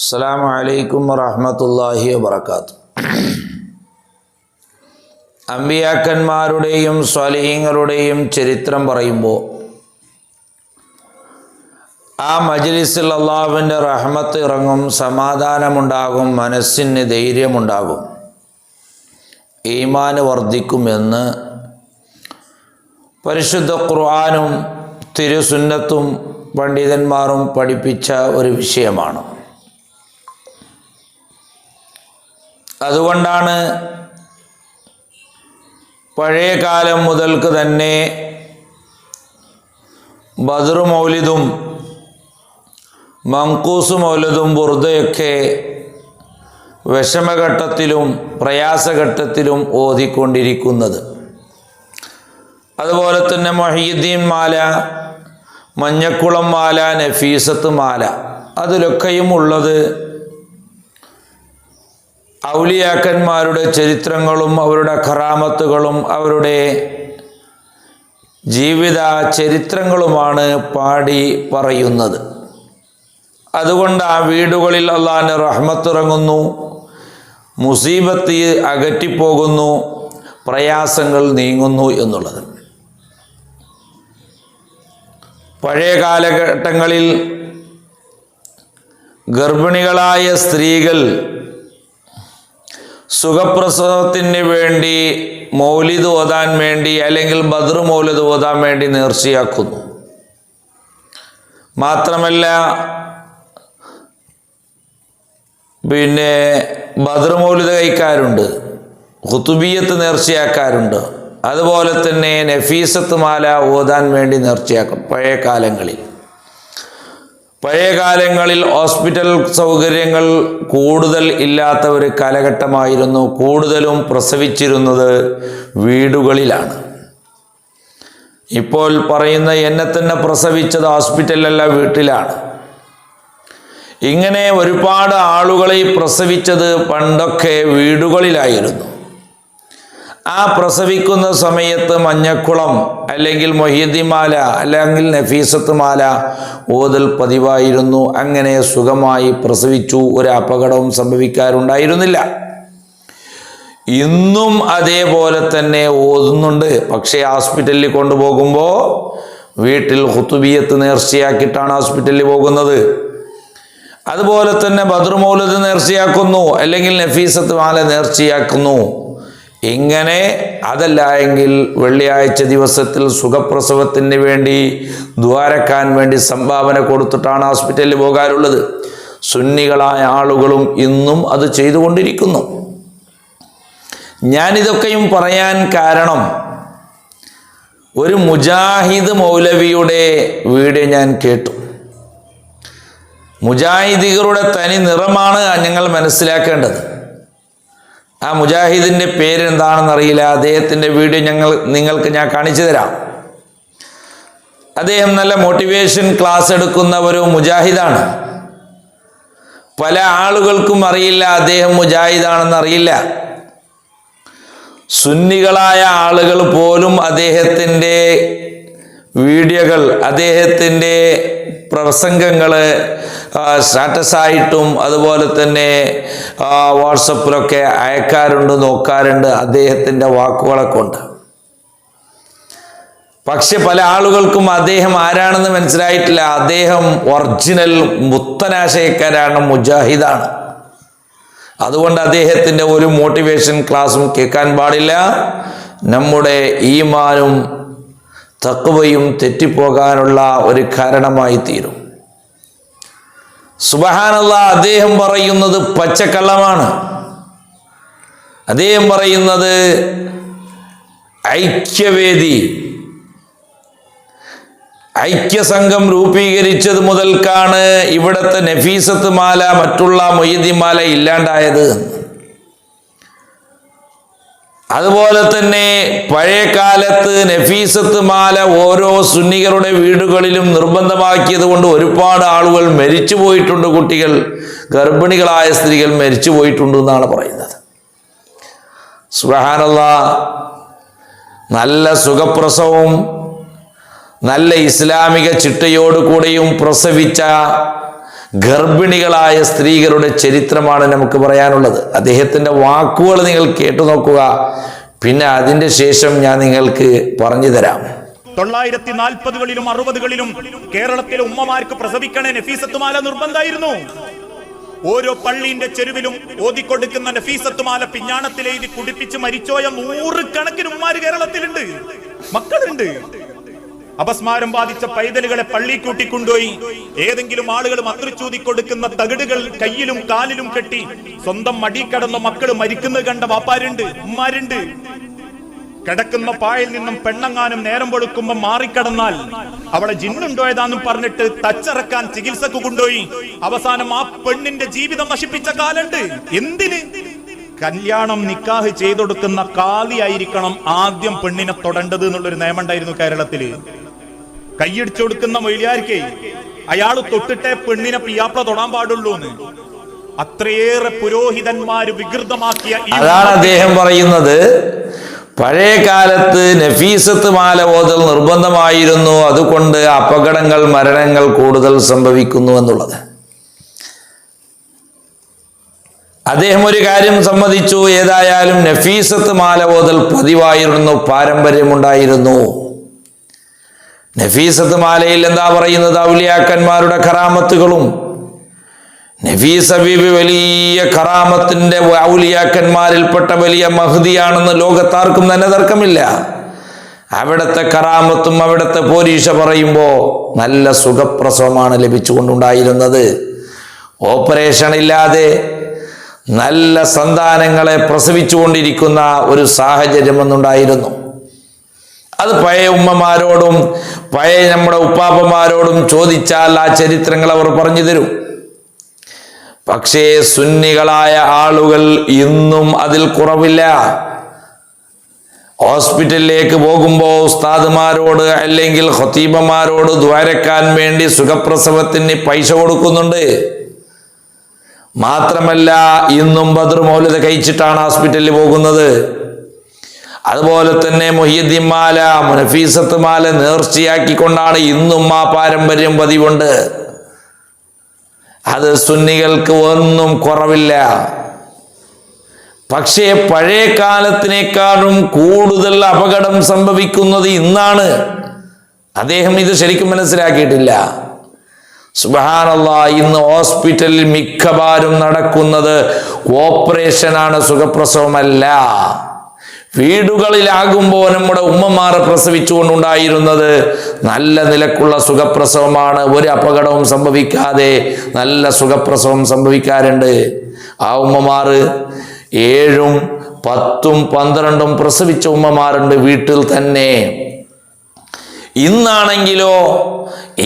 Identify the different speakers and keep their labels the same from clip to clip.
Speaker 1: അസ്സലാമു അലൈക്കും വറഹ്മത്തുള്ളാഹി വബറകാതുഹു. അമ്പിയാക്കന്മാരുടെയും സ്വാലിഹീങ്ങളുടെയും ചരിത്രം പറയുമ്പോൾ ആ മജ്ലിസിൽ അള്ളാഹുവിൻ്റെ റഹ്മത്ത് ഇറങ്ങും, സമാധാനമുണ്ടാകും, മനസ്സിന് ധൈര്യമുണ്ടാകും, ഈമാന് വർദ്ധിക്കുമെന്ന് പരിശുദ്ധ ഖുർആനും തിരുസുന്നത്തും പണ്ഡിതന്മാരും പഠിപ്പിച്ച ഒരു വിഷയമാണ്. അതുകൊണ്ടാണ് പഴയ കാലം മുതൽക്ക് തന്നെ ബദർ മൗലിദും മങ്കൂസ് മൗലിദും ബുർദയൊക്കെ വിഷമഘട്ടത്തിലും പ്രയാസഘട്ടത്തിലും ഓതിക്കൊണ്ടിരിക്കുന്നത്. അതുപോലെ തന്നെ മൊഹീദ്ദീൻ മാല, മഞ്ഞക്കുളം മാല, നഫീസത്ത് മാല, അതിലൊക്കെയും ഉള്ളത് ഔലിയാക്കന്മാരുടെ ചരിത്രങ്ങളും അവരുടെ കറാമത്തുകളും അവരുടെ ജീവിത ചരിത്രങ്ങളുമാണ് പാടി പറയുന്നത്. അതുകൊണ്ട് ആ വീടുകളിൽ അള്ളാഹിൻ്റെ റഹ്മത്ത് ഇറങ്ങുന്നു, മുസീബത്ത് അകറ്റിപ്പോകുന്നു, പ്രയാസങ്ങൾ നീങ്ങുന്നു എന്നുള്ളത്. പഴയ കാലഘട്ടങ്ങളിൽ ഗർഭിണികളായ സ്ത്രീകൾ സുഖപ്രസവത്തിന് വേണ്ടി മൗലിദ് ഓതാൻ വേണ്ടി അല്ലെങ്കിൽ ബദർ മൗലിദ് ഓതാൻ വേണ്ടി നേർച്ചയാക്കുന്നു. മാത്രമല്ല ബദർ മൗലിദ് കഴിക്കാറുണ്ട്, ഖുതുബിയത്ത് നേർച്ചയാക്കാറുണ്ട്. അതുപോലെ തന്നെ നഫീസത്ത് മാല ഓതാൻ വേണ്ടി നേർച്ചയാക്കും. പഴയ കാലങ്ങളിൽ ഹോസ്പിറ്റൽ സൗകര്യങ്ങൾ കൂടുതൽ ഇല്ലാത്ത ഒരു കാലഘട്ടമായിരുന്നു. കൂടുതലും പ്രസവിച്ചിരുന്നത് വീടുകളിലാണ്. ഇപ്പോൾ പറയുന്ന എന്നെ തന്നെ പ്രസവിച്ചത് ഹോസ്പിറ്റലല്ല, വീട്ടിലാണ്. ഇങ്ങനെ ഒരുപാട് ആളുകളെ പ്രസവിച്ചത് പണ്ടൊക്കെ വീടുകളിലായിരുന്നു. ആ പ്രസവിക്കുന്ന സമയത്ത് മഞ്ഞക്കുളം അല്ലെങ്കിൽ മൊഹീദ്ദീൻ മാല അല്ലെങ്കിൽ നഫീസത്ത് മാല ഓതൽ പതിവായിരുന്നു. അങ്ങനെ സുഖമായി പ്രസവിച്ചു, ഒരു അപകടവും സംഭവിക്കാറുണ്ടായിരുന്നില്ല. ഇന്നും അതേപോലെ തന്നെ ഓതുന്നുണ്ട്. പക്ഷേ ഹോസ്പിറ്റലിൽ കൊണ്ടുപോകുമ്പോൾ വീട്ടിൽ ഖുതുബിയത്ത് നേർച്ചയാക്കിയിട്ടാണ് ഹോസ്പിറ്റലിൽ പോകുന്നത്. അതുപോലെ തന്നെ ബദർ മൗലിദ് നേർച്ചയാക്കുന്നു, അല്ലെങ്കിൽ നഫീസത്ത് മാല നേർച്ചയാക്കുന്നു. ഇങ്ങനെ അതല്ല എങ്കിൽ വെള്ളിയാഴ്ച ദിവസത്തിൽ സുഖപ്രസവത്തിന് വേണ്ടി ദ്വാരക്കാൻ വേണ്ടി സംഭാവന കൊടുത്തിട്ടാണ് ഹോസ്പിറ്റലിൽ പോകാറുള്ളത്. സുന്നികളായ ആളുകളും ഇന്നും അത് ചെയ്തുകൊണ്ടിരിക്കുന്നു. ഞാനിതൊക്കെയും പറയാൻ കാരണം, ഒരു മുജാഹിദ് മൗലവിയുടെ വീഡിയോ ഞാൻ കേട്ടു. മുജാഹിദികളുടെ തനി നിറമാണ് ഞങ്ങൾ മനസ്സിലാക്കേണ്ടത്. ആ മുജാഹിദിൻ്റെ പേരെന്താണെന്നറിയില്ല. അദ്ദേഹത്തിൻ്റെ വീഡിയോ നിങ്ങൾക്ക് ഞാൻ കാണിച്ചു തരാം. അദ്ദേഹം നല്ല മോട്ടിവേഷൻ ക്ലാസ് എടുക്കുന്ന ഒരു മുജാഹിദാണ്. പല ആളുകൾക്കും അറിയില്ല അദ്ദേഹം മുജാഹിദാണെന്ന് അറിയില്ല. സുന്നികളായ ആളുകൾ പോലും അദ്ദേഹത്തിൻ്റെ വീഡിയോകൾ, അദ്ദേഹത്തിൻ്റെ പ്രസംഗങ്ങൾ സ്റ്റാറ്റസായിട്ടും അതുപോലെ തന്നെ വാട്സപ്പിലൊക്കെ അയക്കാറുണ്ട്, നോക്കാറുണ്ട് അദ്ദേഹത്തിൻ്റെ വാക്കുകളെ കൊണ്ട്. പക്ഷെ പല ആളുകൾക്കും അദ്ദേഹം ആരാണെന്ന് മനസ്സിലായിട്ടില്ല. അദ്ദേഹം ഒറിജിനൽ മുത്തനാശയക്കാരാണ്, മുജാഹിദാണ്. അതുകൊണ്ട് അദ്ദേഹത്തിൻ്റെ ഒരു മോട്ടിവേഷൻ ക്ലാസ്സും കേൾക്കാൻ പാടില്ല. നമ്മുടെ ഈമാനും തഖ്വയും തെറ്റിപ്പോകാനുള്ള ഒരു കാരണമായി തീരും. സുബ്ഹാനല്ലാഹ്, അദ്ദേഹം പറയുന്നത് പച്ചക്കള്ളമാണ്. അദ്ദേഹം പറയുന്നത് ഐക്യവേദി, ഐക്യസംഘം രൂപീകരിച്ചത് മുതൽക്കാണ് ഇവിടുത്തെ നഫീസത്ത് മാല, മറ്റുള്ള മൊഹീദ്ദീൻ മാല ഇല്ലാണ്ടായത്. അതുപോലെ തന്നെ പഴയ കാലത്ത് നഫീസത്ത് മാല ഓരോ സുന്നികളുടെ വീടുകളിലും നിർബന്ധമാക്കിയത് കൊണ്ട് ഒരുപാട് ആളുകൾ മരിച്ചു പോയിട്ടുണ്ട്. കുട്ടികൾ, ഗർഭിണികളായ സ്ത്രീകൾ മരിച്ചു പോയിട്ടുണ്ട് എന്നാണ് പറയുന്നത്. സുബ്ഹാനല്ലാഹ്, നല്ല സുഖപ്രസവവും നല്ല ഇസ്ലാമിക ചിട്ടയോടുകൂടിയും പ്രസവിച്ച ഗർഭിണികളായ സ്ത്രീകളുടെ ചരിത്രമാണ് നമുക്ക് പറയാനുള്ളത്. അദ്ദേഹത്തിൻ്റെ വാക്കുകൾ നിങ്ങൾ കേട്ടു നോക്കുക, പിന്നെ അതിൻ്റെ ശേഷം ഞാൻ നിങ്ങൾക്ക് പറഞ്ഞു തരാം.
Speaker 2: 940കളിലും 60കളിലും കേരളത്തിലെ ഉമ്മമാർക്ക് പ്രസവിക്കണേ നഫീസത്തുമാല നിർബന്ധമായിരുന്നു. ഓരോ പള്ളിന്റെ ചെരുവിലും ഓതിക്കൊടുക്കുന്ന നഫീസത്തുമാല പിഞ്ഞാണത്തിലെഴുതി കുടിപ്പിച്ച് മരിച്ചോയ 100 കണക്കിന് ഉമ്മാര് കേരളത്തിലുണ്ട്, മക്കളുണ്ട്. അപസ്മാരം ബാധിച്ച പൈതലുകളെ പള്ളി കൂട്ടിക്കൊണ്ടുപോയി ഏതെങ്കിലും ആളുകൾ മന്ത്രിച്ചൂതി കൊടുക്കുന്ന തകിടുകൾ കയ്യിലും കാലിലും കെട്ടി സ്വന്തം മടി കടന്ന മക്കള് മരിക്കുന്നത് കണ്ട വാപ്പാരുണ്ട്, ഉമ്മാരുണ്ട്. കിടക്കുന്ന പായിൽ നിന്നും പെണ്ണങ്ങാനും നേരം വെളുക്കുമ്പോ മാറിക്കടന്നാൽ അവളെ ജിന്നുണ്ടോയതാന്നും പറഞ്ഞിട്ട് തച്ചിറക്കാൻ ചികിത്സക്ക് കൊണ്ടുപോയി അവസാനം ആ പെണ്ണിന്റെ ജീവിതം നശിപ്പിച്ച കാലുണ്ട്. എന്തിന്? കല്യാണം നിക്കാഹ് ചെയ്തൊടുക്കുന്ന കാലിയായിരിക്കണം ആദ്യം പെണ്ണിനെ തൊടേണ്ടത് എന്നുള്ളൊരു നിയമമുണ്ടായിരുന്നു കേരളത്തില്. കൈയടിച്ചു കൊടുക്കുന്ന മൊയ്ലിയാർക്ക് അയാള് തൊട്ടിട്ടേ പെണ്ണിനെ പിയാപ്ല തൊടാൻ പാടുള്ളൂ എന്ന് അത്രയേറെ പുരോഹിതന്മാര് വികൃതമാക്കിയ
Speaker 1: അതാണ് അദ്ദേഹം പറയുന്നത്. പഴയ കാലത്ത് നഫീസത്ത് മാല ഓതൽ നിർബന്ധമായിരുന്നു, അതുകൊണ്ട് അപകടങ്ങൾ മരണങ്ങൾ കൂടുതൽ സംഭവിക്കുന്നു എന്നുള്ളത്. അദ്ദേഹം ഒരു കാര്യം സമ്മതിച്ചു, ഏതായാലും നഫീസത്ത് മാല ഓതൽ പതിവായിരുന്നു, പാരമ്പര്യമുണ്ടായിരുന്നു. നഫീസത്ത് മാലയിൽ എന്താ പറയുന്നത്? ഔലിയാക്കന്മാരുടെ കറാമത്തുകളും. നഫീസ ബീബി വലിയ കറാമത്തിന്റെ ഔലിയാക്കന്മാരിൽപ്പെട്ട വലിയ മഹ്ദിയാണെന്ന് ലോകത്താർക്കും തന്നെ തർക്കമില്ല. അവിടുത്തെ കറാമത്തും അവിടുത്തെ പോരീഷ പറയുമ്പോൾ നല്ല സുഖപ്രസവമാണ് ലഭിച്ചുകൊണ്ടുണ്ടായിരുന്നത്. ഓപ്പറേഷൻ ഇല്ലാതെ നല്ല സന്താനങ്ങളെ പ്രസവിച്ചുകൊണ്ടിരിക്കുന്ന ഒരു സാഹചര്യം ഒന്നുണ്ടായിരുന്നു. അത് പഴയ ഉമ്മമാരോടും പഴയ നമ്മുടെ ഉപ്പാപ്പന്മാരോടും ചോദിച്ചാൽ ആ ചരിത്രങ്ങൾ അവർ പറഞ്ഞു തരും. പക്ഷേ സുന്നികളായ ആളുകൾ ഇന്നും അതിൽ കുറവില്ല. ഹോസ്പിറ്റലിലേക്ക് പോകുമ്പോൾ ഉസ്താദുമാരോട് അല്ലെങ്കിൽ ഖതീബമാരോട് ദ്വാരക്കാൻ വേണ്ടി സുഖപ്രസവത്തിന് പൈസ കൊടുക്കുന്നുണ്ട്. മാത്രമല്ല ഇന്നും ബദ്ർ മൗലിദ് കഴിച്ചിട്ടാണ് ഹോസ്പിറ്റലിൽ പോകുന്നത്. അതുപോലെ തന്നെ മുഹ്യിദ്ദീൻ മാല, നഫീസത്ത് മാല നേർച്ചയാക്കിക്കൊണ്ടാണ് ഇന്നും ആ പാരമ്പര്യം പതിവുണ്ട്. അത് സുന്നികൾക്ക് ഒന്നും കുറവില്ല. പക്ഷേ പഴയ കാലത്തിനേക്കാളും കൂടുതൽ അപകടം സംഭവിക്കുന്നത് ഇന്നാണ്. അദ്ദേഹം ഇത് ശരിക്കും മനസ്സിലാക്കിയിട്ടില്ല. സുബ്ഹാനല്ലാഹ്, ഇന്ന് ഹോസ്പിറ്റലിൽ മിക്കവാറും നടക്കുന്നത് ഓപ്പറേഷനാണ്, സുഖപ്രസവമല്ല. വീടുകളിലാകുമ്പോൾ നമ്മുടെ ഉമ്മമാർ പ്രസവിച്ചുകൊണ്ടുണ്ടായിരുന്നത് നല്ല നിലക്കുള്ള സുഖപ്രസവമാണ്. ഒരു അപകടവും സംഭവിക്കാതെ നല്ല സുഖപ്രസവം സംഭവിക്കാറുണ്ട്. ആ ഉമ്മമാർ 7, 10, 12 പ്രസവിച്ച ഉമ്മമാരുണ്ട് വീട്ടിൽ തന്നെ.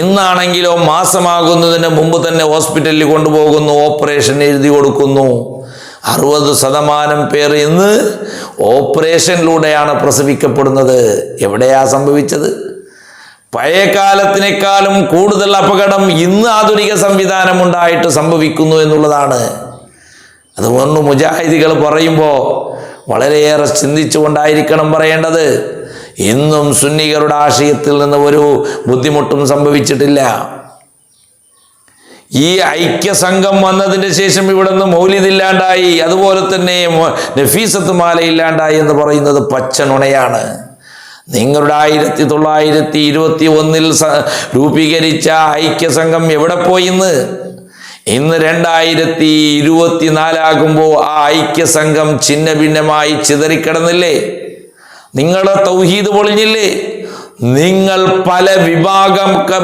Speaker 1: ഇന്നാണെങ്കിലോ മാസമാകുന്നതിന് മുമ്പ് തന്നെ ഹോസ്പിറ്റലിൽ കൊണ്ടുപോകുന്നു, ഓപ്പറേഷൻ എഴുതി കൊടുക്കുന്നു. 60% പേർ ഇന്ന് ഓപ്പറേഷനിലൂടെയാണ് പ്രസവിക്കപ്പെടുന്നത്. എവിടെയാ സംഭവിച്ചത്? പഴയ കാലത്തിനേക്കാളും കൂടുതൽ അപകടം ഇന്ന് ആധുനിക സംവിധാനം ഉണ്ടായിട്ട് സംഭവിക്കുന്നു എന്നുള്ളതാണ്. അതുകൊണ്ട് മുജാഹിദികൾ പറയുമ്പോൾ വളരെയേറെ ചിന്തിച്ചുകൊണ്ടായിരിക്കണം പറയേണ്ടത്. ഇന്നും സുന്നികളുടെ ആശയത്തിൽ നിന്ന് ഒരു ബുദ്ധിമുട്ടും സംഭവിച്ചിട്ടില്ല. ഈ ഐക്യസംഘം വന്നതിന് ശേഷം ഇവിടെ നിന്ന് മൗലിദ് ഇല്ലാണ്ടായി, അതുപോലെ തന്നെ നഫീസത്ത് മാല ഇല്ലാണ്ടായി എന്ന് പറയുന്നത് പച്ച നുണയാണ്. നിങ്ങളുടെ 1921 രൂപീകരിച്ച ഐക്യസംഘം എവിടെ പോയി? ഇന്ന് 2024 ആകുമ്പോൾ ആ ഐക്യസംഘം ഛിന്ന ഭിന്നമായി ചിതറിക്കിടന്നില്ലേ? നിങ്ങളുടെ തൗഹീദ് പൊളിഞ്ഞില്ലേ? നിങ്ങൾ പല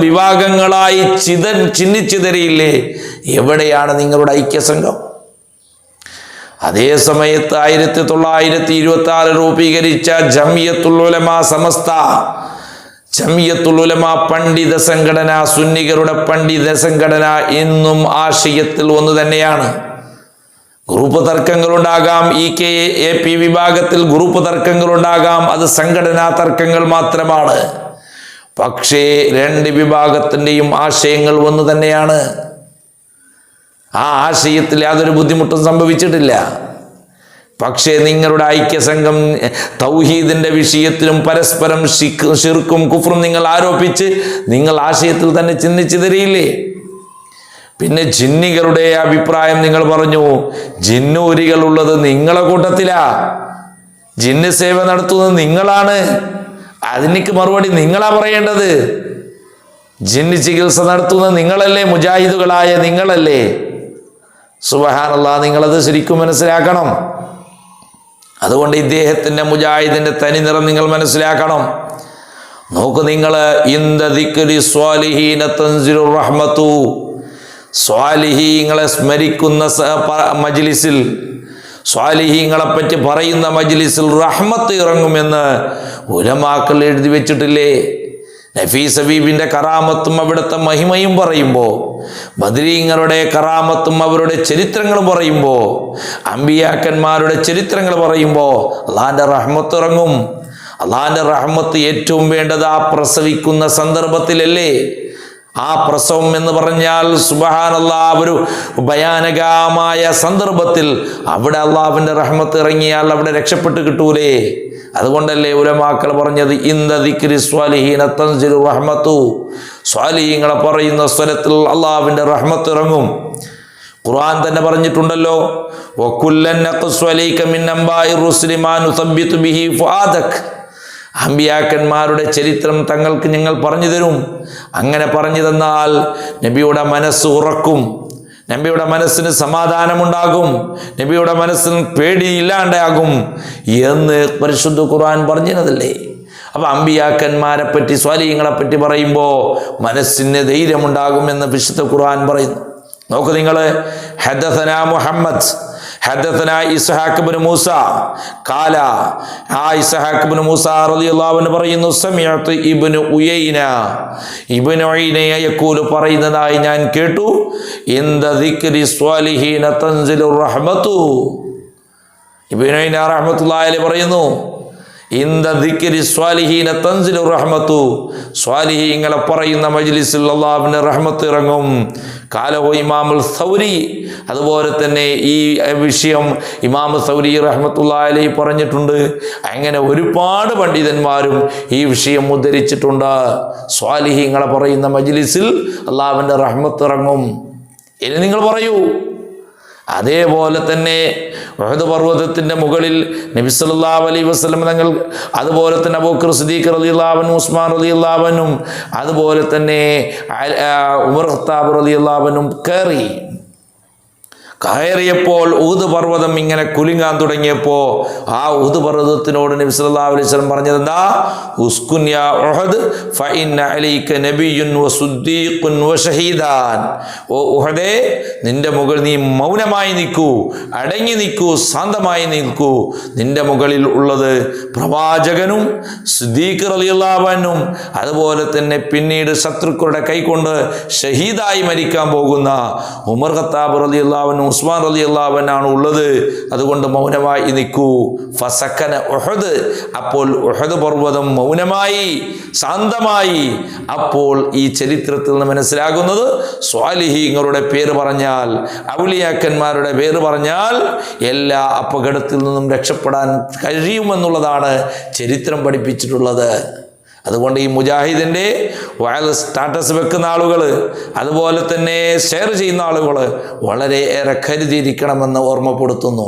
Speaker 1: വിഭാഗങ്ങളായി ചിന്നിച്ചിതറിയില്ലേ? എവിടെയാണ് നിങ്ങളുടെ ഐക്യസംഘം? അതേ സമയത്ത് 1926 രൂപീകരിച്ച ജമിയത്തുൽ ഉലമ സമസ്ത, ജമിയത്തുൽ ഉലമ പണ്ഡിത സംഘടന, സുന്നികളുടെ പണ്ഡിത സംഘടന ഇന്നും ആശയത്തിൽ ഒന്ന് തന്നെയാണ്. ഗ്രൂപ്പ് തർക്കങ്ങളുണ്ടാകാം, EKAP വിഭാഗത്തിൽ ഗ്രൂപ്പ് തർക്കങ്ങളുണ്ടാകാം, അത് സംഘടനാ തർക്കങ്ങൾ മാത്രമാണ്. പക്ഷേ 2 വിഭാഗത്തിൻ്റെയും ആശയങ്ങൾ ഒന്ന് തന്നെയാണ്. ആ ആശയത്തിൽ യാതൊരു ബുദ്ധിമുട്ടും സംഭവിച്ചിട്ടില്ല. പക്ഷേ നിങ്ങളുടെ ഐക്യസംഘം തൗഹീദിന്റെ വിഷയത്തിലും പരസ്പരം ശിർക്കും കുഫ്റും നിങ്ങൾ ആരോപിച്ച് നിങ്ങൾ ആശയത്തിൽ തന്നെ ചിന്തിച്ചിതറിയില്ലേ? പിന്നെ ജിന്നികളുടെ അഭിപ്രായം നിങ്ങൾ പറഞ്ഞു. ജിന്നൂരികൾ ഉള്ളത് നിങ്ങളെ കൂട്ടത്തിലാ, ജിന്ന് സേവ നടത്തുന്നത് നിങ്ങളാണ്. അതിനേക്ക് മറുപടി നിങ്ങളാ പറയേണ്ടത്. ജിന്ന് ചികിത്സ നടത്തുന്നത് നിങ്ങളല്ലേ, മുജാഹിദുകളായ നിങ്ങളല്ലേ. സുബ്ഹാനല്ലാഹ്, നിങ്ങളത് ശരിക്കും മനസ്സിലാക്കണം. അതുകൊണ്ട് ഇദ്ദേഹത്തിൻ്റെ മുജാഹിദിൻ്റെ തനി നിറം നിങ്ങൾ മനസ്സിലാക്കണം. നോക്കൂ നിങ്ങൾ, ഇന്ദ ദിക്രി സ്വാലിഹീന തൻസിലുർ റഹ്മത്തു, സ്വാലിഹീങ്ങളെ സ്മരിക്കുന്ന മജ്ലിസിൽ, സ്വാലിഹീങ്ങളെ പറ്റി പറയുന്ന മജ്ലിസിൽ റഹ്മത്ത് ഇറങ്ങുമെന്ന് ഉലമാക്കൾ എഴുതി വെച്ചിട്ടില്ലേ? നഫീസ ബീബിൻ്റെ കറാമത്തും അവിടുത്തെ മഹിമയും പറയുമ്പോൾ, ബദരീങ്ങളുടെ കറാമത്തും അവരുടെ ചരിത്രങ്ങളും പറയുമ്പോൾ, അമ്പിയാക്കന്മാരുടെ ചരിത്രങ്ങൾ പറയുമ്പോൾ അള്ളാഹിൻ്റെ റഹ്മത്ത് ഇറങ്ങും. അള്ളാഹിൻ്റെ റഹ്മത്ത് ഏറ്റവും വേണ്ടത് ആ പ്രസവിക്കുന്ന സന്ദർഭത്തിലല്ലേ? ആ പ്രസവം എന്ന് പറഞ്ഞാൽ സുബ്ഹാനല്ലാഹ് ഒരു ഭയാനകമായ സന്ദർഭത്തിൽ അവിടെ അള്ളാഹുവിൻ്റെ റഹ്മത്ത് ഇറങ്ങിയാൽ അവിടെ രക്ഷപ്പെട്ട് കിട്ടൂലേ? അതുകൊണ്ടല്ലേ ഉലമാക്കൾ പറഞ്ഞത് ഇന്ദ ദിക്രി സ്വാലിഹീന തൻസിലു റഹ്മത്തു, സ്വാലിഹീങ്ങളെ പറയുന്ന സ്വരത്തിൽ അള്ളാഹുവിൻ്റെ റഹ്മത്ത് ഇറങ്ങും. ഖുർആൻ തന്നെ പറഞ്ഞിട്ടുണ്ടല്ലോ, വകുല്ലൻ നഖ്സു അലൈക മിൻ അംബാഇ റുസുലി മാ നുസബ്ബിതു ബിഹി ഫുആദക്, അമ്പിയാക്കന്മാരുടെ ചരിത്രം തങ്ങൾക്ക് ഞങ്ങൾ പറഞ്ഞു തരും. അങ്ങനെ പറഞ്ഞു തന്നാൽ നബിയുടെ മനസ്സ് ഉറക്കും, നബിയുടെ മനസ്സിന് സമാധാനമുണ്ടാകും, നബിയുടെ മനസ്സിന് പേടിയില്ലാണ്ടാകും എന്ന് പരിശുദ്ധ ഖുർആൻ പറഞ്ഞതല്ലേ. അപ്പം അമ്പിയാക്കന്മാരെ പറ്റി, സ്വാലിഹീങ്ങളെ പറ്റി പറയുമ്പോൾ മനസ്സിന് ധൈര്യമുണ്ടാകുമെന്ന് വിശുദ്ധ ഖുർആൻ പറയുന്നു. നോക്കൂ നിങ്ങൾ, ഹദസനാ മുഹമ്മദ് ഹദസനാ ഇസ്ഹാഖ് ഇബ്നു മൂസ ഖാല, ആ ഇസ്ഹാഖ് ഇബ്നു മൂസ റളിയല്ലാഹു അൻഹു പറയുന്നു, സമിഅതു ഇബ്നു ഉയൈന, ഇബ്നു ഉയൈന യഖൂലു പറയുന്നതായി ഞാൻ കേട്ടു, ഇന്ദ ദിക്രി സ്വാലിഹീന തൻസിലുർ റഹ്മത്തു. ഇബ്നു ഉയൈന റഹ്മത്തുള്ളാഹി അലൈഹി പറയുന്നു, ഇന്ദ ദിക്രി സ്വാലിഹീന തൻസിലുർ റഹ്മത്തു, സ്വാലിഹീങ്ങളെ പറയുന്ന മജ്ലിസിൽ അല്ലാഹുവിന്റെ റഹ്മത്ത് ഇറങ്ങും. കാലഹു ഇമാമുൽ സൗരി, അതുപോലെ തന്നെ ഈ വിഷയം ഇമാം സൗരി റഹ്മത്തുള്ളാഹി അലൈഹി പറഞ്ഞിട്ടുണ്ട്. അങ്ങനെ ഒരുപാട് പണ്ഡിതന്മാരും ഈ വിഷയം ഉദ്ധരിച്ചിട്ടുണ്ട്. സ്വാലിഹീങ്ങളെ പറയുന്ന മജ്ലിസിൽ അല്ലാഹുവിന്റെ റഹ്മത്ത് ഇറങ്ങും. ഇനി നിങ്ങൾ പറയൂ, അതേപോലെ തന്നെ ഉഹദ് പർവ്വതത്തിൻ്റെ മുകളിൽ നബി സല്ലല്ലാഹു അലൈഹി വസല്ലം തങ്ങൾ, അതുപോലെ തന്നെ അബൂബക്കർ സിദ്ദീഖ് റളിയല്ലാഹു അൻഹു, ഉസ്മാൻ റളിയല്ലാഹു അൻഹു, അതുപോലെ തന്നെ ഉമർ ഖത്താബ് റളിയല്ലാഹു അൻഹു കയറിയപ്പോൾ ഉഹദ് പർവ്വതം ഇങ്ങനെ കുലുങ്ങാൻ തുടങ്ങിയപ്പോൾ ആ ഉഹദ് പർവ്വതത്തിനോട് നബി സല്ലല്ലാഹു അലൈഹി വസല്ലം പറഞ്ഞത് എന്താ? ഉസ്കുൻ യാ ഉഹദ് ഫഇന്ന അലൈക നബിയ്യുൻ വസുദ്ദീഖുൻ വശഹീദാൻ. ഓ ഉഹദേ, നിന്റെ മുകളിൽ നീ മൗനമായി നിൽക്കൂ, അടങ്ങി നിൽക്കൂ, ശാന്തമായി നിൽക്കൂ. നിന്റെ മുകളിൽ ഉള്ളത് പ്രവാചകനും സിദ്ദീഖ് റളിയല്ലാഹു അൻഹും, അതുപോലെ തന്നെ പിന്നീട് ശത്രുക്കളുടെ കൈകൊണ്ട് ഷഹീദായി മരിക്കാൻ പോകുന്ന ഉമർ ഖത്താബ് റളിയല്ലാഹു അൻഹു, ഉസ്മാൻ റളിയല്ലാഹു അൻഹു ആണ് ഉള്ളത്. അതുകൊണ്ട് മൗനമായി നിൽക്കൂ. ഫസക്കന ഉഹദ്, അപ്പോൾ ഉഹദ് പർവ്വതം മൗനമായി, ശാന്തമായി. അപ്പോൾ ഈ ചരിത്രത്തിൽ നിന്ന് മനസ്സിലാകുന്നത്, സ്വാലിഹീങ്ങളുടെ പേര് പറഞ്ഞാൽ, ഔലിയാക്കന്മാരുടെ പേര് പറഞ്ഞാൽ എല്ലാ അപകടത്തിൽ നിന്നും രക്ഷപ്പെടാൻ കഴിയുമെന്നുള്ളതാണ് ചരിത്രം പഠിപ്പിച്ചിട്ടുള്ളത്. അതുകൊണ്ട് ഈ മുജാഹിദിൻ്റെ സ്റ്റാറ്റസ് വെക്കുന്ന ആളുകൾ, അതുപോലെ തന്നെ ഷെയർ ചെയ്യുന്ന ആളുകൾ വളരെയേറെ കരുതിയിരിക്കണമെന്ന് ഓർമ്മപ്പെടുത്തുന്നു.